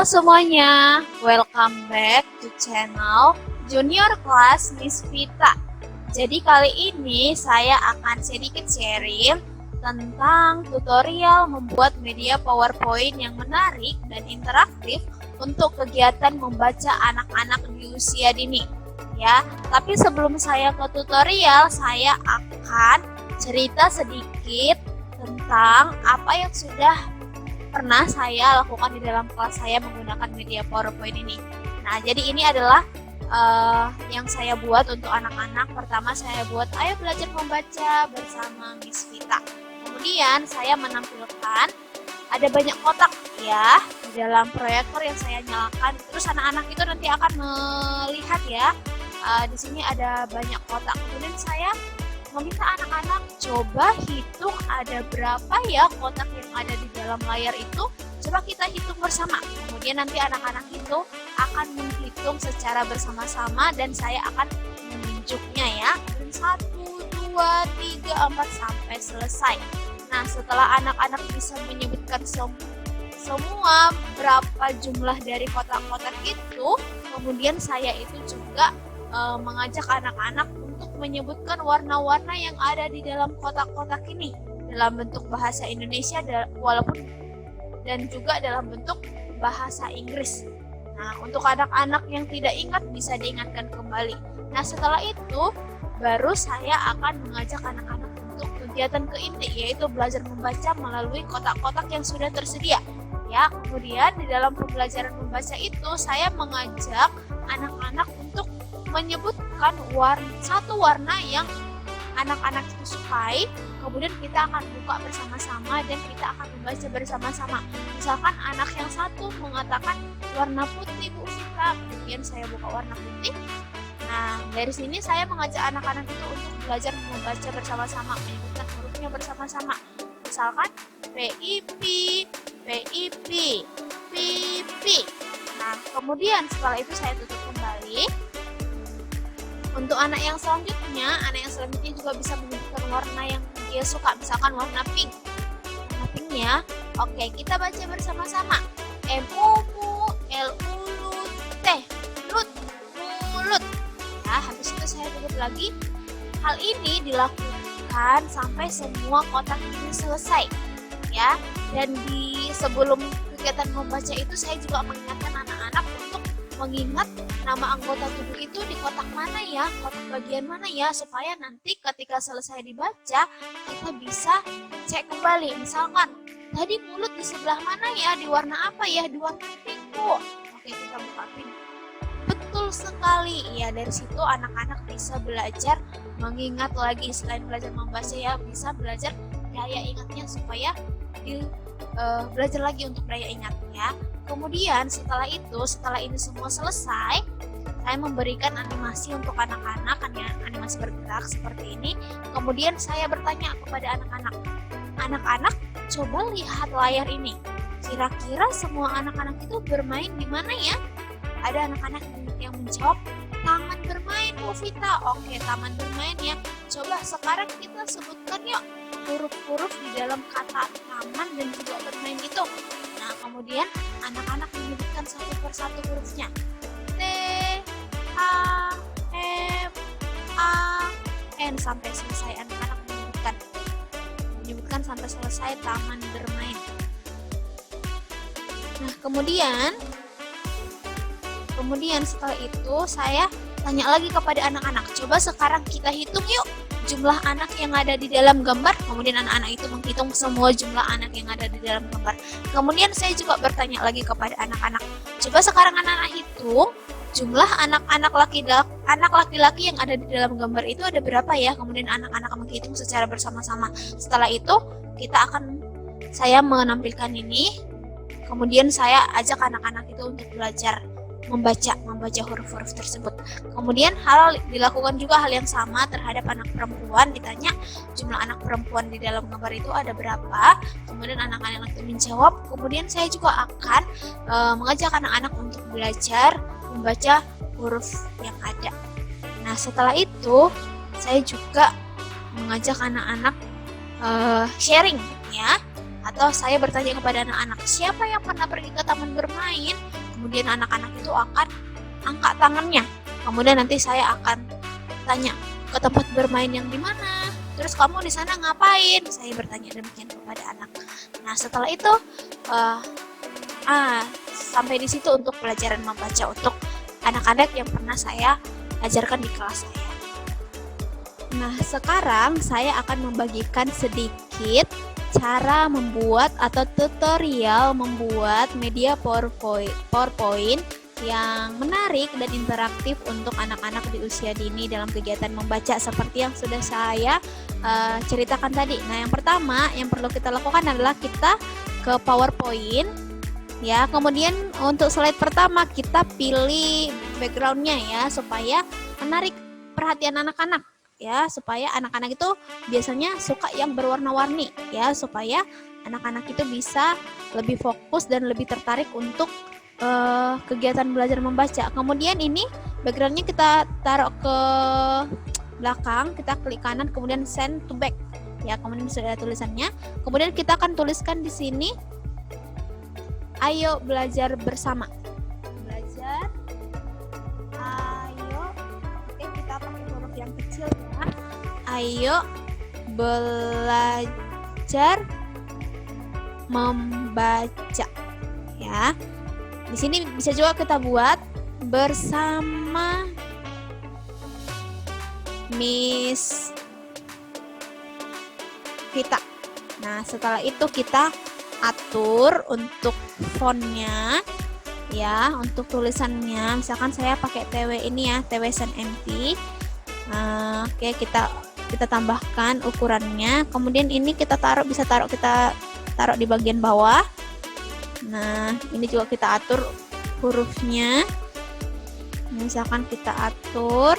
semuanya, welcome back to channel Junior Class Miss Vita. Jadi kali ini saya akan sedikit sharing tentang tutorial membuat media PowerPoint yang menarik dan interaktif untuk kegiatan membaca anak-anak di usia dini. Ya, tapi sebelum saya ke tutorial, saya akan cerita sedikit tentang apa yang sudah pernah saya lakukan di dalam kelas saya menggunakan media PowerPoint ini. Nah, jadi ini adalah yang saya buat untuk anak-anak. Pertama saya buat ayo belajar membaca bersama Miss Vita. Kemudian saya menampilkan ada banyak kotak ya di dalam proyektor yang saya nyalakan. Terus anak-anak itu nanti akan melihat ya. Di sini ada banyak kotak. Kemudian saya meminta anak-anak coba hitung ada berapa ya kotak yang ada di dalam layar itu. Coba kita hitung bersama. Kemudian nanti anak-anak itu akan menghitung secara bersama-sama dan saya akan menunjuknya ya. 1, 2, 3, 4 sampai selesai. Nah, setelah anak-anak bisa menyebutkan semua berapa jumlah dari kotak-kotak itu, kemudian saya itu juga mengajak anak-anak untuk menyebutkan warna-warna yang ada di dalam kotak-kotak ini dalam bentuk bahasa Indonesia walaupun dan juga dalam bentuk bahasa Inggris. Nah, untuk anak-anak yang tidak ingat bisa diingatkan kembali. Nah, setelah itu baru saya akan mengajak anak-anak untuk kegiatan keinti, yaitu belajar membaca melalui kotak-kotak yang sudah tersedia. Ya, kemudian di dalam pembelajaran membaca itu saya mengajak anak-anak untuk menyebutkan satu warna yang anak-anak itu sukai, kemudian kita akan buka bersama-sama dan kita akan membaca bersama-sama. Misalkan anak yang satu mengatakan warna putih Bu Vita, kemudian saya buka warna putih. Nah, dari sini saya mengajak anak-anak itu untuk belajar membaca bersama-sama, menyebutkan hurufnya bersama-sama. Misalkan PIP, PIP, PP. Nah, kemudian setelah itu saya tutup kembali. Untuk anak yang selanjutnya juga bisa menyebutkan warna yang dia suka, misalkan warna pink. Warna pink ya. Oke, kita baca bersama-sama. M-U-M-U, L-U-L-U, T-Lut, mulut. Ya, habis itu saya tutup lagi. Hal ini dilakukan sampai semua kotak ini selesai. Ya, dan sebelum kegiatan membaca itu saya juga mengingatkan anak-anak untuk mengingat nama anggota tubuh itu di kotak mana ya, kotak bagian mana ya, supaya nanti ketika selesai dibaca kita bisa cek kembali. Misalkan tadi mulut di sebelah mana ya, di warna apa ya, di warna pink Bu. Oke, kita buka pink. Betul sekali ya, dari situ anak-anak bisa belajar mengingat lagi. Selain belajar membaca ya, bisa belajar daya ingatnya supaya belajar lagi untuk daya ingat ya. Kemudian setelah ini semua selesai, saya memberikan animasi untuk anak-anak, animasi bergerak seperti ini. Kemudian saya bertanya kepada anak-anak, coba lihat layar ini. Kira-kira semua anak-anak itu bermain di mana ya? Ada anak-anak yang menjawab, taman bermain Bu Vita. Oke, taman bermain ya. Coba sekarang kita sebutkan yuk huruf-huruf di dalam kata taman dan juga bermain itu. Nah, kemudian anak-anak menyebutkan satu persatu hurufnya. T, A, M, A, N sampai selesai. Anak-anak menyebutkan sampai selesai taman bermain. Nah, kemudian setelah itu saya tanya lagi kepada anak-anak, coba sekarang kita hitung yuk jumlah anak yang ada di dalam gambar. Kemudian anak-anak itu menghitung semua jumlah anak yang ada di dalam gambar. Kemudian saya juga bertanya lagi kepada anak-anak, coba sekarang anak-anak hitung jumlah anak laki-laki yang ada di dalam gambar itu ada berapa ya. Kemudian anak-anak menghitung secara bersama-sama. Setelah itu saya menampilkan ini. Kemudian saya ajak anak-anak itu untuk belajar membaca huruf-huruf tersebut. Kemudian dilakukan juga hal yang sama terhadap anak perempuan. Ditanya jumlah anak perempuan di dalam gambar itu ada berapa. Kemudian anak-anak itu menjawab. Kemudian saya juga akan mengajak anak-anak untuk belajar membaca huruf yang ada. Nah, setelah itu saya juga mengajak anak-anak sharing ya. Atau saya bertanya kepada anak-anak, siapa yang pernah pergi ke taman bermain? Kemudian anak-anak itu akan angkat tangannya. Kemudian nanti saya akan tanya, ke tempat bermain yang di mana? Terus kamu di sana ngapain? Saya bertanya demikian kepada anak. Nah, setelah itu sampai di situ untuk pelajaran membaca untuk anak-anak yang pernah saya ajarkan di kelas saya. Nah, sekarang saya akan membagikan sedikit cara membuat atau tutorial membuat media PowerPoint yang menarik dan interaktif untuk anak-anak di usia dini dalam kegiatan membaca seperti yang sudah saya ceritakan tadi. Nah, yang pertama yang perlu kita lakukan adalah kita ke PowerPoint ya. Kemudian untuk slide pertama kita pilih backgroundnya ya, supaya menarik perhatian anak-anak ya, supaya anak-anak itu biasanya suka yang berwarna-warni ya, supaya anak-anak itu bisa lebih fokus dan lebih tertarik untuk kegiatan belajar membaca. Kemudian ini backgroundnya kita taruh ke belakang, kita klik kanan, kemudian send to back ya. Kemudian sudah ada tulisannya. Kemudian kita akan tuliskan di sini, ayo belajar bersama. Belajar, ayo. Oke, kita pakai huruf yang kecil ya. Ayo belajar membaca ya. Di sini bisa juga kita buat bersama Miss Vita. Nah, setelah itu kita atur untuk fontnya ya, untuk tulisannya. Misalkan saya pakai TW ini ya, TW Send Empty. Nah, oke, kita tambahkan ukurannya. Kemudian ini kita kita taruh di bagian bawah. Nah, ini juga kita atur hurufnya. Misalkan kita atur.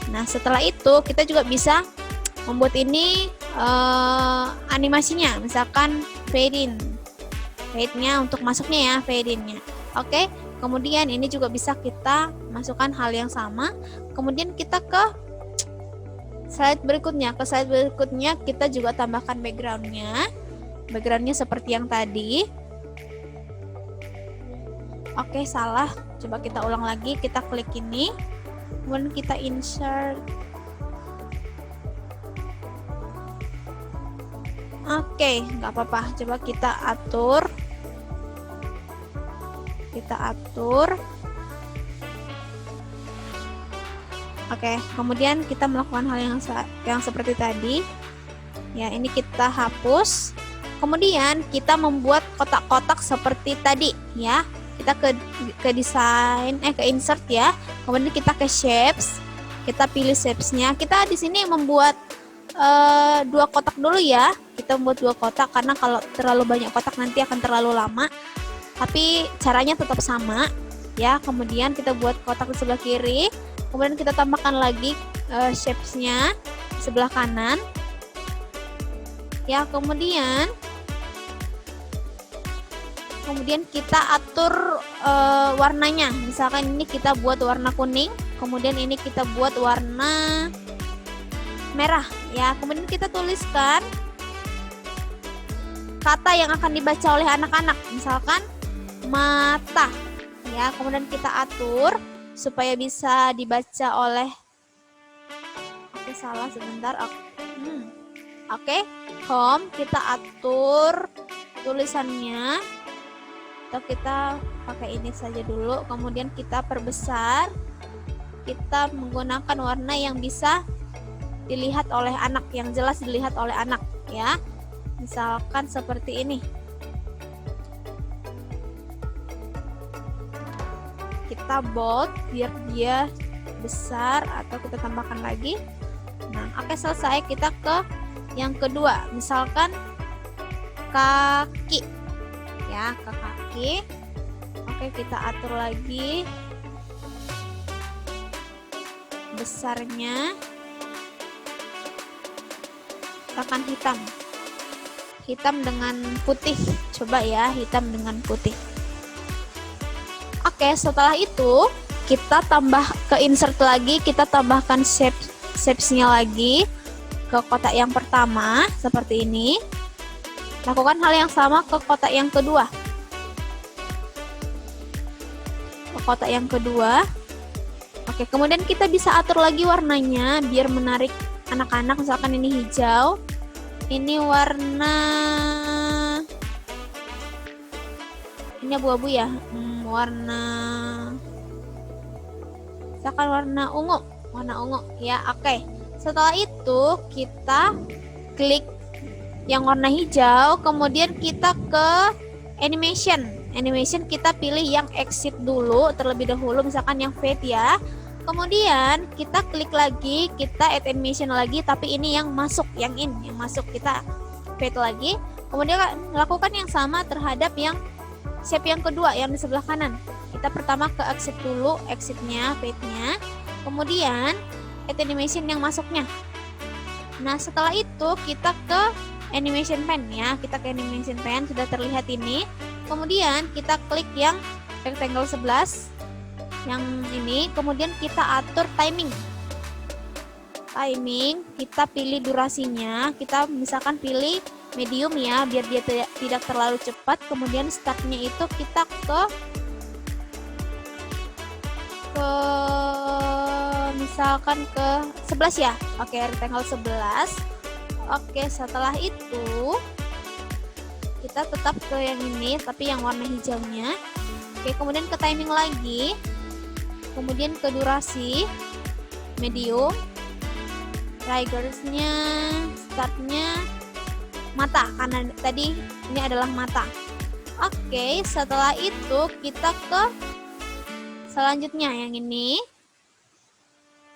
Nah, setelah itu kita juga bisa membuat ini animasinya. Misalkan fade in. Fade-nya untuk masuknya ya, fade in-nya. Oke, kemudian ini juga bisa kita masukkan hal yang sama. Kemudian kita ke slide berikutnya. Ke slide berikutnya kita juga tambahkan background-nya. Backgroundnya seperti yang tadi. Oke, salah. Coba kita ulang lagi. Kita klik ini, kemudian kita insert. Oke, nggak apa-apa. Coba kita atur. Oke, kemudian kita melakukan hal yang seperti tadi. Ya, ini kita hapus. Kemudian kita membuat kotak-kotak seperti tadi ya. Kita ke desain, ke insert ya. Kemudian kita ke shapes. Kita pilih shapes-nya. Kita di sini membuat 2 kotak dulu ya. Kita membuat 2 kotak karena kalau terlalu banyak kotak nanti akan terlalu lama. Tapi caranya tetap sama ya. Kemudian kita buat kotak di sebelah kiri. Kemudian kita tambahkan lagi shapes-nya sebelah kanan. Ya, kemudian kita atur warnanya. Misalkan ini kita buat warna kuning, kemudian ini kita buat warna merah ya. Kemudian kita tuliskan kata yang akan dibaca oleh anak-anak, misalkan mata ya. Kemudian kita atur supaya bisa dibaca oleh salah sebentar. Oke, home kita atur tulisannya, atau kita pakai ini saja dulu. Kemudian kita perbesar. Kita menggunakan warna yang bisa dilihat oleh anak, yang jelas dilihat oleh anak ya. Misalkan seperti ini. Kita bold biar dia besar, atau kita tambahkan lagi. Nah, oke, selesai. Kita ke yang kedua, misalkan kaki ya, ke kaki. Oke, kita atur lagi besarnya. Akan hitam dengan putih. Coba ya, hitam dengan putih. Oke, setelah itu kita tambah ke insert lagi, kita tambahkan shapes-nya lagi. ke kotak yang pertama seperti ini. Lakukan hal yang sama ke kotak yang kedua. Ke kotak yang kedua. Oke, kemudian kita bisa atur lagi warnanya biar menarik anak-anak. Misalkan ini hijau. Ini warna, ini abu-abu ya. Misalkan warna ungu ya. Oke. Setelah itu kita klik yang warna hijau, kemudian kita ke animation. Animation kita pilih yang exit dulu terlebih dahulu, misalkan yang fade ya. Kemudian kita klik lagi, kita add animation lagi, tapi ini yang masuk, yang masuk, kita fade lagi. Kemudian lakukan yang sama terhadap yang shape yang kedua yang di sebelah kanan. Kita pertama ke exit dulu, exitnya, fade-nya. Kemudian add animation yang masuknya. Nah, setelah itu kita ke animation pen ya. Kita ke animation pen, sudah terlihat ini. Kemudian kita klik yang rectangle 11 yang ini, kemudian kita atur timing. Kita pilih durasinya, kita misalkan pilih medium ya, biar dia tidak terlalu cepat. Kemudian startnya itu kita ke misalkan ke 11 ya. Oke, rectangle 11. Oke, setelah itu kita tetap ke yang ini, tapi yang warna hijaunya. Oke, kemudian ke timing lagi. Kemudian ke durasi, medium, triggersnya, startnya, mata, karena tadi ini adalah mata. Oke, setelah itu kita ke selanjutnya yang ini.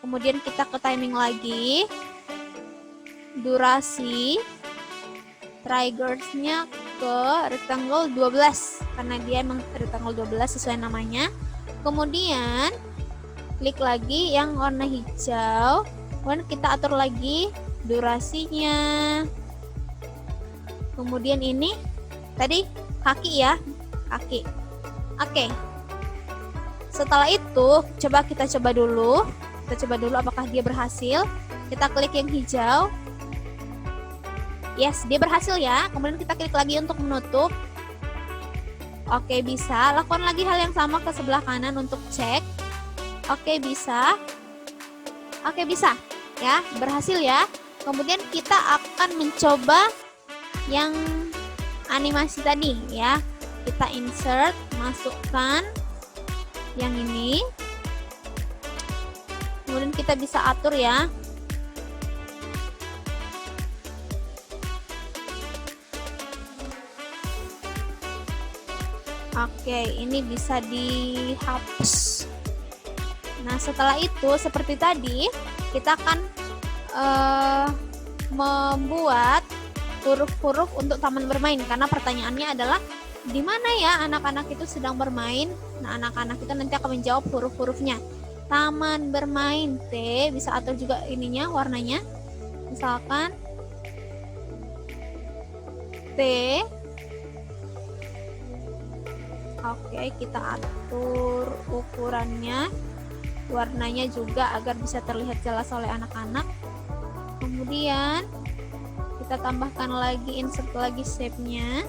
Kemudian kita ke timing lagi, durasi, triggersnya ke rectangle 12, karena dia emang rectangle 12 sesuai namanya. Kemudian klik lagi yang warna hijau, kemudian kita atur lagi durasinya. Kemudian ini tadi kaki ya, kaki. Oke. Setelah itu kita coba dulu apakah dia berhasil. Kita klik yang hijau. Yes, dia berhasil ya. Kemudian kita klik lagi untuk menutup. Oke, bisa. Lakukan lagi hal yang sama ke sebelah kanan untuk cek. Oke, bisa. Oke, bisa. Ya, berhasil ya. Kemudian kita akan mencoba yang animasi tadi ya. Kita insert, masukkan yang ini. Kemudian kita bisa atur ya. Oke, ini bisa dihapus. Nah, setelah itu seperti tadi, kita akan membuat huruf-huruf untuk taman bermain, karena pertanyaannya adalah di mana ya anak-anak itu sedang bermain. Nah, anak-anak itu nanti akan menjawab huruf-hurufnya. Taman bermain T, bisa atur juga ininya, warnanya. Misalkan T. Oke, kita atur ukurannya, warnanya juga agar bisa terlihat jelas oleh anak-anak. Kemudian kita tambahkan lagi, insert lagi shape-nya.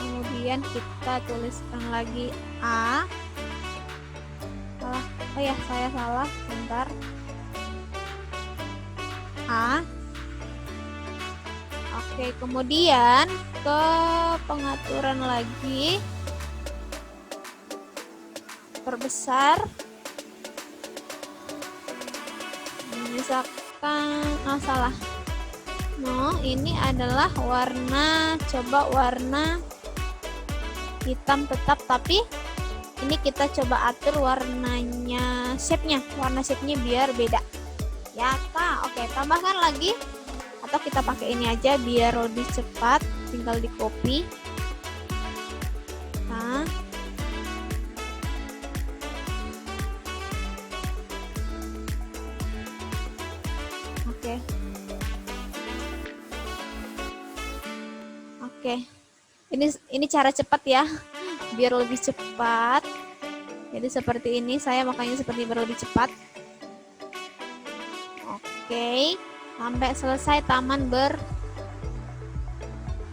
Kemudian kita tuliskan lagi A. Oh ya, saya salah, bentar. A. Oke, kemudian ke pengaturan lagi, perbesar, misalkan salah. No, ini adalah warna, coba warna hitam tetap, tapi ini kita coba atur warnanya, shape-nya, warna shape-nya biar beda. Ya, oke, tambahkan lagi. Atau kita pakai ini aja biar lebih cepat, tinggal di copy. Nah, oke. Ini cara cepat ya, biar lebih cepat. Jadi seperti ini, saya makanya seperti lebih cepat. Oke, sampai selesai taman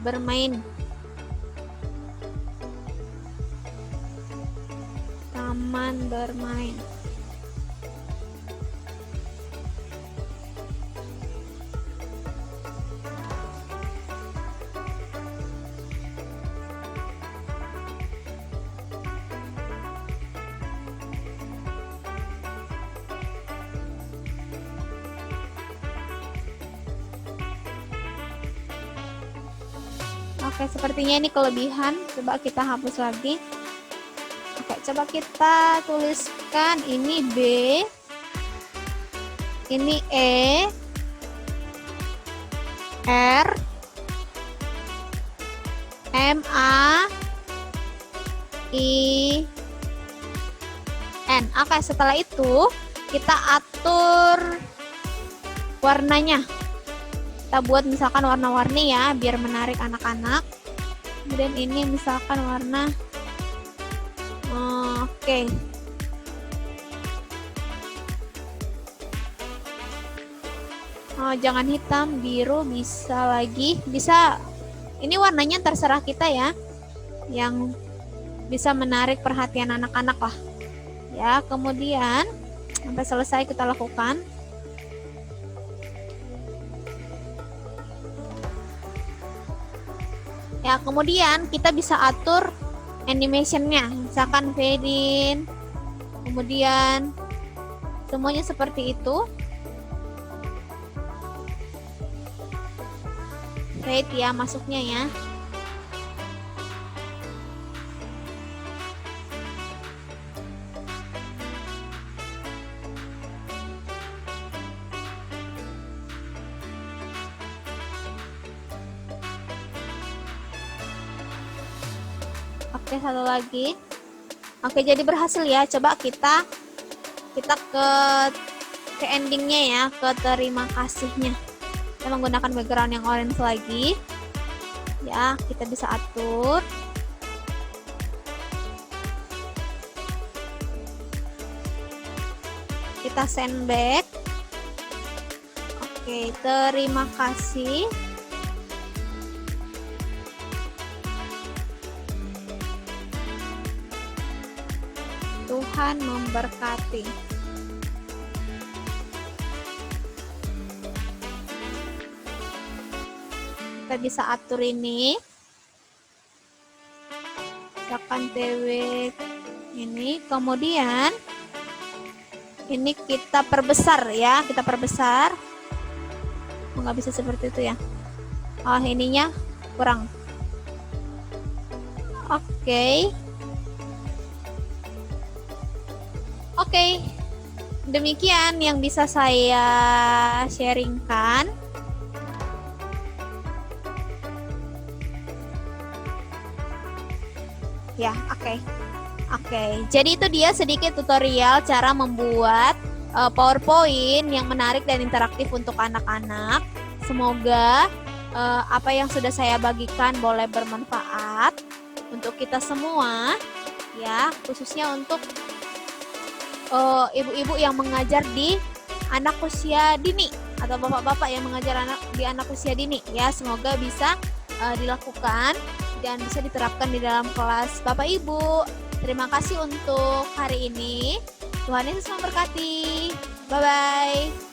bermain. Taman bermain. Oke, sepertinya ini kelebihan. Coba kita hapus lagi. Oke, coba kita tuliskan ini B, ini E, R, M, A, I, N. Oke, setelah itu kita atur warnanya. Kita buat misalkan warna-warni ya, biar menarik anak-anak. Kemudian ini misalkan warna oke. Oh, jangan hitam, biru bisa lagi. Bisa, ini warnanya terserah kita ya. Yang bisa menarik perhatian anak-anak lah. Ya, kemudian sampai selesai kita lakukan. Ya, kemudian kita bisa atur animationnya, misalkan fade in, kemudian semuanya seperti itu. Fade ya masuknya ya. Oke, satu lagi. Oke, jadi berhasil ya. Coba kita ke endingnya ya, ke terima kasihnya. Kita menggunakan background yang orange lagi. Ya, kita bisa atur. Kita send back. Oke, terima kasih. Tuhan memberkati. Kita bisa atur ini. Misalkan TW ini. Kemudian ini kita perbesar ya. Kita perbesar. Nggak bisa seperti itu ya. Oh, ininya kurang. Oke. Oke, demikian yang bisa saya sharingkan. Ya, oke. Jadi itu dia sedikit tutorial cara membuat PowerPoint yang menarik dan interaktif untuk anak-anak. Semoga apa yang sudah saya bagikan boleh bermanfaat untuk kita semua, ya, khususnya untuk ibu-ibu yang mengajar di anak usia dini atau bapak-bapak yang mengajar di anak usia dini, ya, semoga bisa dilakukan dan bisa diterapkan di dalam kelas Bapak Ibu. Terima kasih untuk hari ini. Tuhan Yesus memberkati. Bye bye.